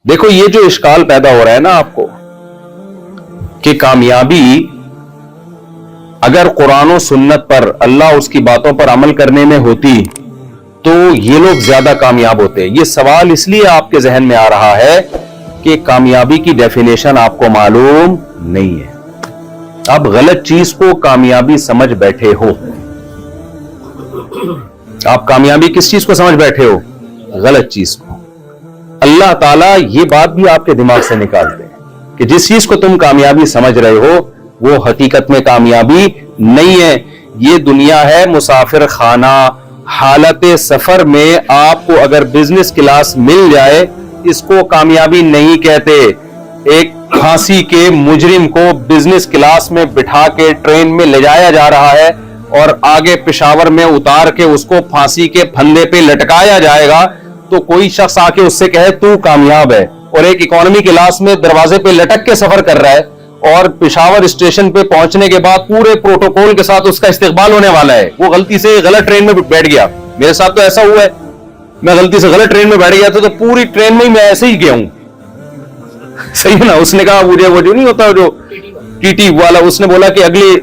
دیکھو یہ جو اشکال پیدا ہو رہا ہے نا آپ کو کہ کامیابی اگر قرآن و سنت پر اللہ اس کی باتوں پر عمل کرنے میں ہوتی تو یہ لوگ زیادہ کامیاب ہوتے. یہ سوال اس لیے آپ کے ذہن میں آ رہا ہے کہ کامیابی کی ڈیفینیشن آپ کو معلوم نہیں ہے. آپ غلط چیز کو کامیابی سمجھ بیٹھے ہو. آپ کامیابی کس چیز کو سمجھ بیٹھے ہو؟ غلط چیز کو. اللہ تعالیٰ یہ بات بھی آپ کے دماغ سے نکال دے کہ جس چیز کو تم کامیابی سمجھ رہے ہو وہ حقیقت میں کامیابی نہیں ہے. یہ دنیا ہے مسافر خانہ. حالت سفر میں آپ کو اگر بزنس کلاس مل جائے اس کو کامیابی نہیں کہتے. ایک پھانسی کے مجرم کو بزنس کلاس میں بٹھا کے ٹرین میں لے جایا جا رہا ہے اور آگے پشاور میں اتار کے اس کو پھانسی کے پھندے پہ لٹکایا جائے گا تو کوئی شخص آ کے اس سے کہے تو کامیاب ہے. اور ایک اکانومی کلاس میں دروازے پہ لٹک کے سفر کر رہا ہے اور پشاور اسٹیشن پہ پہنچنے کے بعد پورے پروٹوکول کے ساتھ اس کا استقبال ہونے والا ہے. وہ غلطی سے غلط ٹرین میں بیٹھ گیا. میرے ساتھ تو ایسا ہوا ہے, میں غلطی سے غلط ٹرین میں بیٹھ گیا تو پوری ٹرین میں ہی میں ایسے ہی گیا ہوں. صحیح ہے نا. اس نے کہا مجھے وہ جو نہیں ہوتا جو ٹی ٹی والا, اس نے بولا کہ اگلے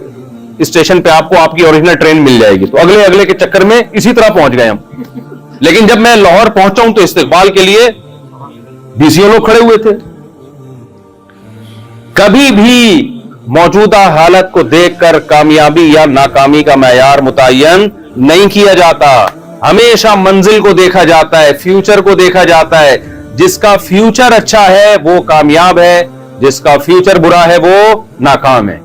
اسٹیشن پہ آپ کو آپ کی اوریجنل ٹرین مل جائے گی. تو اگلے کے چکر میں اسی طرح پہنچ گئے ہم. لیکن جب میں لاہور پہنچا ہوں تو استقبال کے لیے 20 لوگ کھڑے ہوئے تھے. کبھی بھی موجودہ حالت کو دیکھ کر کامیابی یا ناکامی کا معیار متعین نہیں کیا جاتا. ہمیشہ منزل کو دیکھا جاتا ہے, فیوچر کو دیکھا جاتا ہے. جس کا فیوچر اچھا ہے وہ کامیاب ہے, جس کا فیوچر برا ہے وہ ناکام ہے.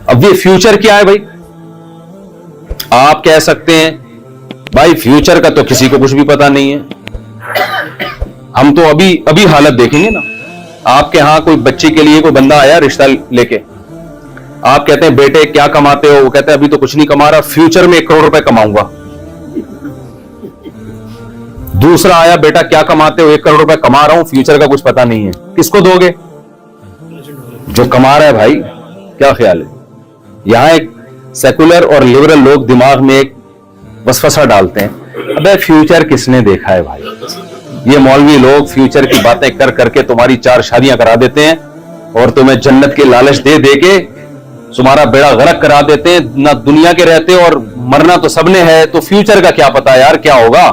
اب یہ فیوچر کیا ہے بھائی؟ آپ کہہ سکتے ہیں بھائی فیوچر کا تو کسی کو کچھ بھی پتا نہیں ہے. ہم تو ابھی حالت دیکھیں گے نا. آپ کے ہاں کوئی بچی کے لیے کوئی بندہ آیا رشتہ لے کے, آپ کہتے ہیں بیٹے کیا کماتے ہو؟ وہ کہتے ہیں ابھی تو کچھ نہیں کما رہا, فیوچر میں 1 کروڑ روپے کماؤں گا. دوسرا آیا بیٹا کیا کماتے ہو؟ 1 کروڑ روپے کما رہا ہوں, فیوچر کا کچھ پتا نہیں ہے. کس کو دو گے؟ جو کما رہا ہے. بھائی کیا خیال ہے؟ یہاں ایک سیکولر اور لبرل لوگ دماغ میں ایک وسوسہ ڈالتے ہیں, ابے فیوچر کس نے دیکھا ہے بھائی؟ یہ مولوی لوگ فیوچر کی باتیں کر کر کے تمہاری 4 شادیاں کرا دیتے ہیں اور تمہیں جنت کے لالچ دے دے کے تمہارا بیڑا غرق کرا دیتے ہیں. نہ دنیا کے رہتے اور مرنا تو سب نے ہے, تو فیوچر کا کیا پتا یار کیا ہوگا.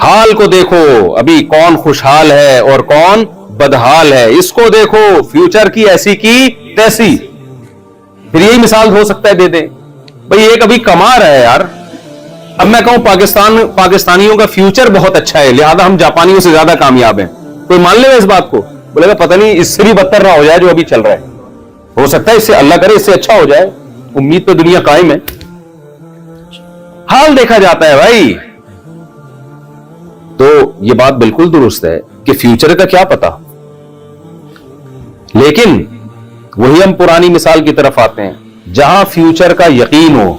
حال کو دیکھو ابھی کون خوشحال ہے اور کون بدحال ہے. اس کو دیکھو, فیوچر کی ایسی کی تیسی. پھر یہی مثال ہو سکتا ہے دے دیں بھئی ایک ابھی کما رہا ہے یار. اب میں کہوں پاکستانیوں کا فیوچر بہت اچھا ہے لہذا ہم جاپانیوں سے زیادہ کامیاب ہیں, کوئی مان لے گا اس بات کو؟ بولے گا پتہ نہیں اس سے بھی بدتر نہ ہو جائے جو ابھی چل رہا ہے. ہو سکتا ہے اس سے اللہ کرے اس سے اچھا ہو جائے. امید تو دنیا قائم ہے. حال دیکھا جاتا ہے بھائی. تو یہ بات بالکل درست ہے کہ فیوچر کا کیا پتا, لیکن وہی ہم پرانی مثال کی طرف آتے ہیں جہاں فیوچر کا یقین ہو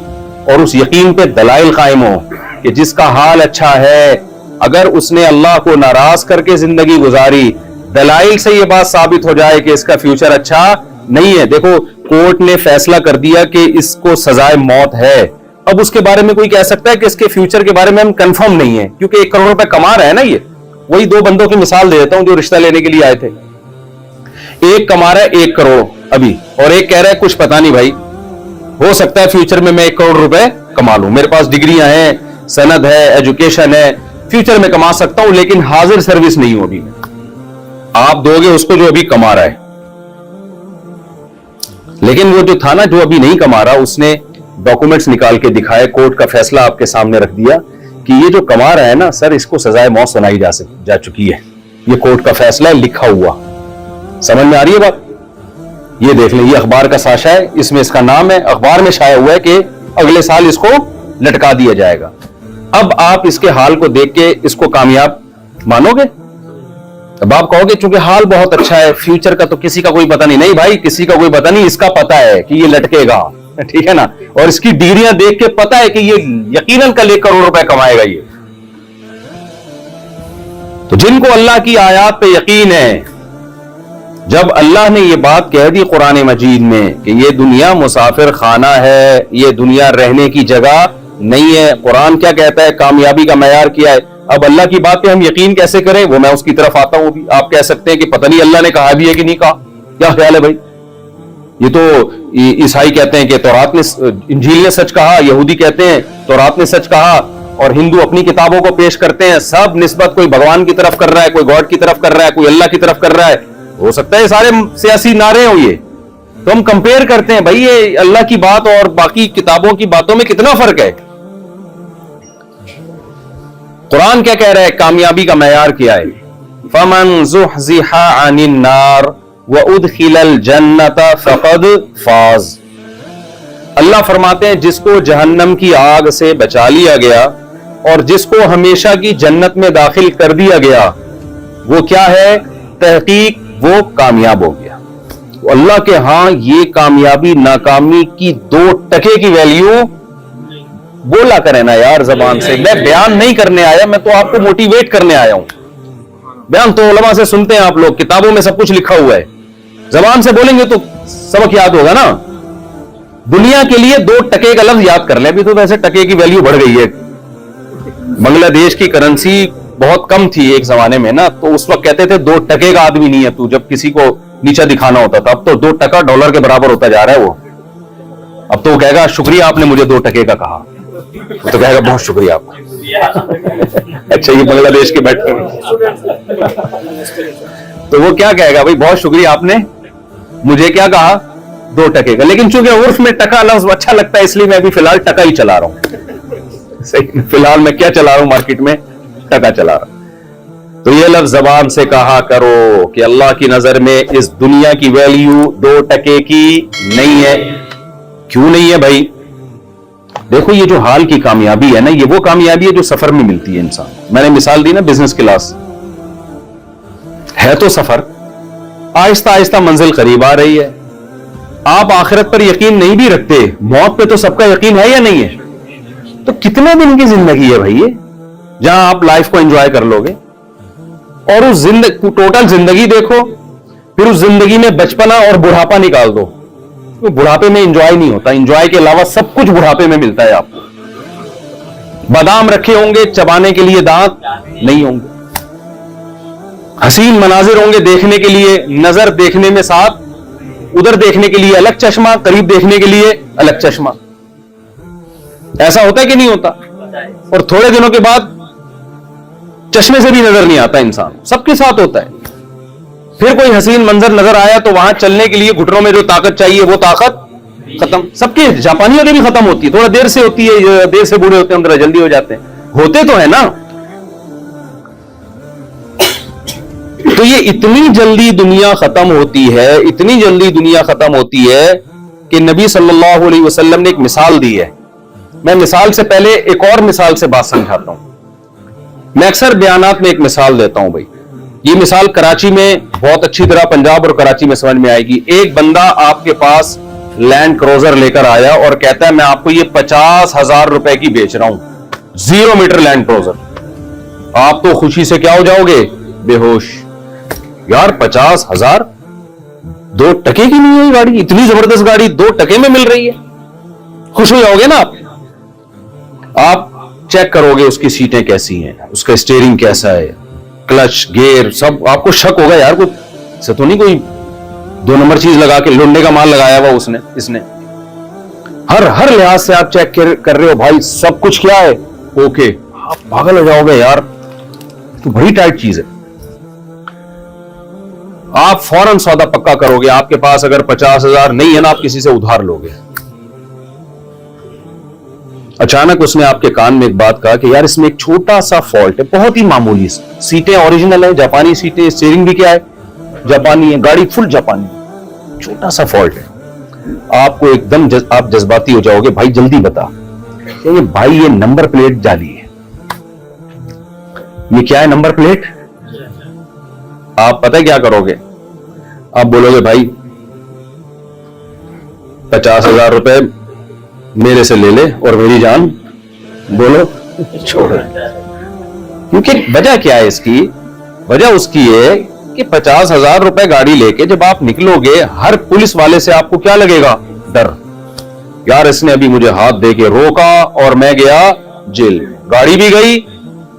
اور اس یقین پہ دلائل قائم ہو کہ جس کا حال اچھا ہے اگر اس نے اللہ کو ناراض کر کے زندگی گزاری, دلائل سے یہ بات ثابت ہو جائے کہ اس کا فیوچر اچھا نہیں ہے. دیکھو کورٹ نے فیصلہ کر دیا کہ اس کو سزائے موت ہے. اب اس کے بارے میں کوئی کہہ سکتا ہے کہ اس کے فیوچر کے بارے میں ہم کنفرم نہیں ہے کیونکہ 1 کروڑ روپے کما رہا ہے نا. یہ وہی 2 بندوں کی مثال دے دیتا ہوں جو رشتہ لینے کے لیے آئے تھے. ایک کما رہا ہے 1 کروڑ ابھی اور ایک کہہ رہا ہے کچھ پتا نہیں بھائی, ہو سکتا ہے فیوچر میں 1 کروڑ روپے کما لوں, میرے پاس ڈگریاں ہیں, سند ہے, ایجوکیشن ہے, فیوچر میں کما سکتا ہوں لیکن حاضر سروس نہیں ہوں ابھی. آپ دو گے اس کو جو ابھی کما رہا ہے, لیکن وہ جو تھا نا جو ابھی نہیں کما رہا اس نے ڈاکومنٹس نکال کے دکھائے, کورٹ کا فیصلہ آپ کے سامنے رکھ دیا کہ یہ جو کما رہا ہے نا سر اس کو سزائے موت سنائی جا چکی ہے. یہ کورٹ کا فیصلہ ہے لکھا ہوا. سمجھ میں آ رہی ہے بات؟ یہ دیکھ لیں, یہ اخبار کا ساشا ہے, اس میں اس کا نام ہے, اخبار میں شائع ہوا ہے کہ اگلے سال اس کو لٹکا دیا جائے گا. اب آپ اس کے حال کو دیکھ کے اس کو کامیاب مانو گے؟ اب آپ کہو گے چونکہ حال بہت اچھا ہے فیوچر کا تو کسی کا کوئی پتہ نہیں. نہیں بھائی کسی کا کوئی پتہ نہیں, اس کا پتہ ہے کہ یہ لٹکے گا, ٹھیک ہے نا, اور اس کی ڈگریاں دیکھ کے پتہ ہے کہ یہ یقیناً کل 1 کروڑ روپے کمائے گا. یہ تو جن کو اللہ کی آیات پہ یقین ہے, جب اللہ نے یہ بات کہہ دی قرآن مجید میں کہ یہ دنیا مسافر خانہ ہے, یہ دنیا رہنے کی جگہ نہیں ہے. قرآن کیا کہتا ہے, کامیابی کا معیار کیا ہے؟ اب اللہ کی بات پہ ہم یقین کیسے کریں, وہ میں اس کی طرف آتا ہوں. بھی آپ کہہ سکتے ہیں کہ پتہ نہیں اللہ نے کہا بھی ہے کہ نہیں کہا, کیا خیال ہے بھائی؟ یہ تو عیسائی کہتے ہیں کہ تورات نے, انجیل نے سچ کہا, یہودی کہتے ہیں تورات نے سچ کہا, اور ہندو اپنی کتابوں کو پیش کرتے ہیں, سب نسبت کوئی بھگوان کی طرف کر رہا ہے, کوئی گاڈ کی طرف کر رہا ہے, کوئی اللہ کی طرف کر رہا ہے. ہو سکتا ہے یہ سارے سیاسی نعرے ہوں, یہ تو ہم کمپیئر کرتے ہیں بھائی یہ اللہ کی بات اور باقی کتابوں کی باتوں میں کتنا فرق ہے. قرآن کیا کہہ رہا ہے, کامیابی کا معیار کیا ہے؟ فَمَنْ زُحْزِحَ عَنِ النَّارِ وَأُدْخِلَ الْجَنَّةَ فَقَدْ فَازَ. اللہ فرماتے ہیں جس کو جہنم کی آگ سے بچا لیا گیا اور جس کو ہمیشہ کی جنت میں داخل کر دیا گیا, وہ کیا ہے؟ تحقیق وہ کامیاب ہو گیا. اللہ کے ہاں یہ کامیابی ناکامی کی 2 ٹکے کی ویلیو بولا کریں نا یار زبان سے. میں بیان نہیں کرنے آیا, میں تو آپ کو موٹیویٹ کرنے آیا ہوں. بیان تو علماء سے سنتے ہیں آپ لوگ, کتابوں میں سب کچھ لکھا ہوا ہے, زبان سے بولیں گے تو سبق یاد ہوگا نا. دنیا کے لیے 2 ٹکے کا لفظ یاد کر لیں. ابھی تو ویسے ٹکے کی ویلیو بڑھ گئی ہے. بنگلہ دیش کی کرنسی بہت کم تھی ایک زمانے میں نا, تو اس وقت کہتے تھے 2 ٹکے کا آدمی نہیں ہے تو, جب کسی کو نیچا دکھانا ہوتا تھا. اب تو 2 ٹکا ڈالر کے برابر ہوتا جا رہا ہے. وہ اب تو وہ کہے گا شکریہ آپ نے مجھے 2 ٹکے کا کہا, وہ تو کہے گا بہت شکریہ آپ کا. اچھا یہ بنگلہ دیش کے بیٹھے تو وہ کیا کہے گا بھائی بہت شکریہ آپ نے مجھے کیا کہا 2 ٹکے کا. لیکن چونکہ عرف میں ٹکا لفظ اچھا لگتا ہے اس لیے میں ابھی فی الحال ٹکا ہی چلا رہا ہوں. صحیح, فی الحال میں کیا چلا رہا ہوں مارکیٹ میں, ٹکا چلا رہا ہوں. تو یہ لفظ زبان سے کہا کرو کہ اللہ کی نظر میں اس دنیا کی ویلیو 2 ٹکے کی نہیں ہے. کیوں نہیں ہے بھائی؟ دیکھو یہ جو حال کی کامیابی ہے نا, یہ وہ کامیابی ہے جو سفر میں ملتی ہے انسان. میں نے مثال دی نا بزنس کلاس, ہے تو سفر, آہستہ آہستہ منزل قریب آ رہی ہے. آپ آخرت پر یقین نہیں بھی رکھتے, موت پہ تو سب کا یقین ہے یا نہیں ہے؟ تو کتنے دن کی زندگی ہے بھائی یہ, جہاں آپ لائف کو انجوائے کر لو گے. اور اس ٹوٹل زندگی دیکھو, پھر اس زندگی میں بچپنا اور بڑھاپا نکال دو. بڑھاپے میں انجوائے نہیں ہوتا, انجوائے کے علاوہ سب کچھ بڑھاپے میں ملتا ہے. آپ کو بادام رکھے ہوں گے, چبانے کے لیے دانت نہیں ہوں گے. حسین مناظر ہوں گے دیکھنے کے لیے, نظر دیکھنے میں ساتھ, ادھر دیکھنے کے لیے الگ چشمہ, قریب دیکھنے کے لیے الگ چشمہ. ایسا ہوتا ہے کہ نہیں ہوتا؟ اور تھوڑے دنوں کے بعد چشمے سے بھی نظر نہیں آتا انسان. سب کے ساتھ ہوتا ہے. پھر کوئی حسین منظر نظر آیا تو وہاں چلنے کے لیے گھٹنوں میں جو طاقت چاہیے وہ طاقت ختم. سب کے, جاپانیوں کی بھی ختم ہوتی ہے, تھوڑا دیر سے ہوتی ہے, دیر سے بوڑھے ہوتے ہیں, اندر جلدی ہو جاتے ہیں. ہوتے تو ہے نا. تو یہ اتنی جلدی دنیا ختم ہوتی ہے, اتنی جلدی دنیا ختم ہوتی ہے کہ نبی صلی اللہ علیہ وسلم نے ایک مثال دی ہے. میں مثال سے پہلے ایک اور مثال سے بات سمجھاتا ہوں. میں اکثر بیانات میں ایک مثال دیتا ہوں بھائی. یہ مثال کراچی میں بہت اچھی طرح, پنجاب اور کراچی میں سمجھ میں آئے گی. ایک بندہ آپ کے پاس لینڈ کروزر لے کر آیا اور کہتا ہے میں آپ کو یہ 50,000 روپے کی بیچ رہا ہوں, 0 میٹر لینڈ کروزر. آپ تو خوشی سے کیا ہو جاؤ گے, بے ہوش. یار 50,000 2 ٹکے کی نہیں ہے گاڑی, اتنی زبردست گاڑی 2 ٹکے میں مل رہی ہے. خوش ہو جاؤ گے نا آپ چیک کرو گے اس کی سیٹیں کیسی ہیں, اس کا اسٹیئرنگ کیسا ہے, کلچ, گیئر, سب آپ کو شک ہوگا یار کوئی سے تو نہیں کوئی 2 نمبر چیز لگا کے لونڈے کا مال لگایا ہوا اس نے. ہر لحاظ سے آپ چیک کر رہے ہو بھائی, سب کچھ کیا ہے اوکے. آپ پاگل ہو جاؤ گے یار, تو بڑی ٹائٹ چیز ہے. آپ فوراً سودا پکا کرو گے. آپ کے پاس اگر 50,000 نہیں ہے نا, آپ کسی سے ادھار لو گے. اچانک اس نے آپ کے کان میں ایک بات کہا کہ یار اس میں ایک چھوٹا سا فالٹ ہے, بہت ہی معمولی. سیٹیں اوریجنل ہیں, جاپانی سیٹیں, اسٹیئرنگ بھی کیا ہے جاپانی ہے, گاڑی فل جاپانی, چھوٹا سا فالٹ ہے. آپ کو ایک دم آپ جذباتی ہو جاؤ گے, بھائی جلدی بتا. کہ بھائی یہ نمبر پلیٹ جعلی ہے. یہ کیا ہے نمبر پلیٹ؟ آپ پتہ کیا کرو گے, آپ بولو گے بھائی 50,000 روپے میرے سے لے لے اور میری جان بولو چھوڑ. کیونکہ وجہ کیا ہے اس کی؟ وجہ اس کی ہے کہ 50,000 روپے گاڑی لے کے جب آپ نکلو گے, ہر پولیس والے سے آپ کو کیا لگے گا, ڈر. یار اس نے ابھی مجھے ہاتھ دے کے روکا اور میں گیا جیل. گاڑی بھی گئی,